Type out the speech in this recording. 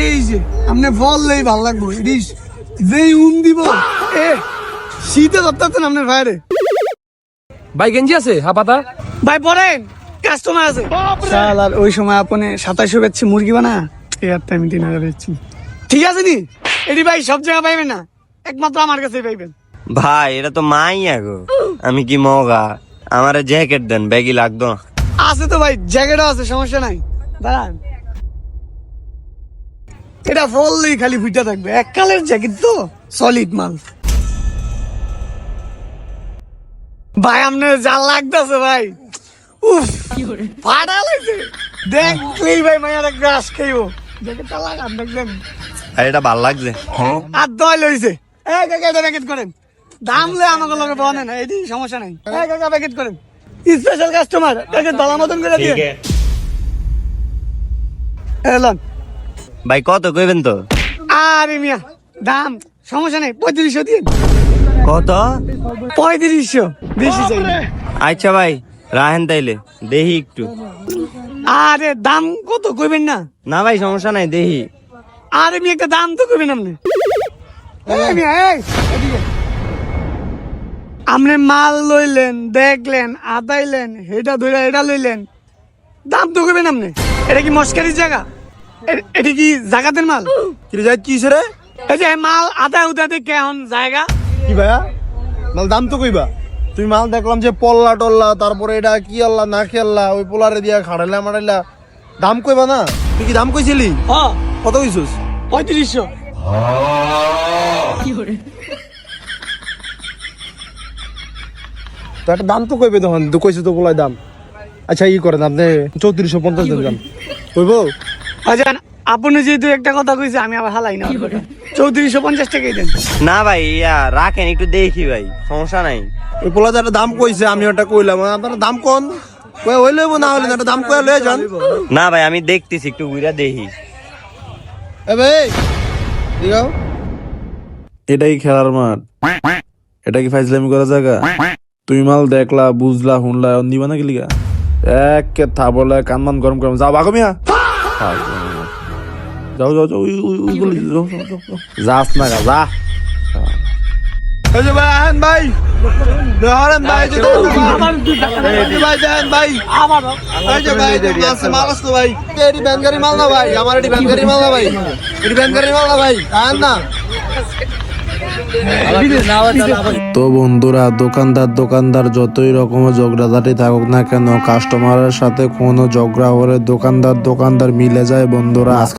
এই যে আপনি বললেই ভালো লাগবো ইডিস যেই দিব এ শীতে ধরতেছেন আপনার ভাইরে। ভাই গেঞ্জি আছে হাপাতা? ভাই পড়েন কাস্টমার আছে। আর ওই সময় আপনি 2700 বেচছি মুরগি বানা এয়ারটা আমি 3000 বেচছি। ঠিক আছে নি এডি ভাই সব জায়গা পাইবেন না, একমাত্র আমার কাছেই পাইবেন। ভাই এটা তো মাইয়া গো, আমি কি মগা? আমারে জ্যাকেট দেন, ব্যাগি লাগতো না। আছে তো ভাই, জ্যাকেটও আছে, সমস্যা নাই। দাঁড়ান, এটা বললেই খালি ফুটা থাকবে, এক কালের জ্যাকেট তো সলিড মাল। ভাই আপনার যা লাগতেছে ভাই, উফ ফাটা লাগছে দেখলেই ভাই মায়ের গ্রাস খাইবো। জ্যাকেটটা লাগান দেখবেন আর এটা ভাল লাগছে। আর দয় লইছে। এই কাকা এটা প্যাকেট করেন, দাম লে আমাকে লগে বনে না, এটি সমস্যা নাই। এই কাকা প্যাকেট করেন, স্পেশাল কাস্টমার প্যাকেট ভালো মতন করে দিয়ে এলাম। ভাই কত কইবেন তো? আরে মিয়া দাম সমস্যা নাই, 3500 দিন। কত? 3500 বেশি চাই। আচ্ছা ভাই রাহেন তাইলে, দেহি একটু। আরে দাম কত কইবেন না? না ভাই সমস্যা নাই, দেহি। আরে মিয়া একটা দাম তো কইবেন আপনি। এই মিয়া এই এদিকে। আপনি মাল লইলেন, দেখলেন, আদাইলেন, এটা ধরে এটা লইলেন, দাম তো কইবেন আপনি। এটা কি মস্কারির জায়গা? এটা কি জাগাতের মাল? কি যাই কি রে? এই যে মাল আদা উদাতে কেমন জায়গা? কি ভাইয়া মাল দাম তো কইবা? তুমি মাল দেখলাম যে পল্লা টল্লা, তারপরে এটা কি আল্লাহ না খেললা, ওই পোলারে দিয়া খাড়াইলা মারাইলা, দাম কইবা না? তুই কি দাম কইছিলি? হ্যাঁ কত কইছিস? 3500। তো একটা দাম তো কইবে তখন, তো কইছে তো পোলাই দাম। আচ্ছা ই করেন আপনি 3450 দেন দাম কইব? আজান আপনি যেহেতু একটা কথা কইছে আমি আবার হালাই না, 3450 টাকাই দেন। না ভাই ইয়া রাখেন একটু, দেখি ভাই সমস্যা নাই। ওই পোলা একটা দাম কইছে, আমি ওটা কইলাম, আপনারা দাম কোন কই হইলে না হইলে একটা দাম কইয়া লয়ে যান। না ভাই আমি দেখতেছি, একটু ঘুরা দেখি। এ ভাই দিগাও, এটাই খেলার মাঠ, এটা কি ফাইজলামি করা জায়গা? তুমি মাল দেখলা বুঝলা শুনলা নিবা না গেলিগা এক থাবলা কানমান গরম গরম যাও বাগো মিয়া, যাও যাও যাও যাস না গা যা। এই যে ভাই আহেন ভাই, ধরেন ভাই যে ভাই দেন ভাই, এই যে ভাই মাছ মাল আছে ভাই, এডি ব্যানগারি মাল না ভাই, আমার এডি ব্যানগারি মাল না ভাই, এডি ব্যানগারি মাল না ভাই, আহেন না। তো বন্ধুরা, দোকানদার যতই রকমের ঝগড়াঝাটি থাকুক না কেন, কাস্টমারের সাথে কোনো ঝগড়া হলে দোকানদার মিলে যায় বন্ধুরা।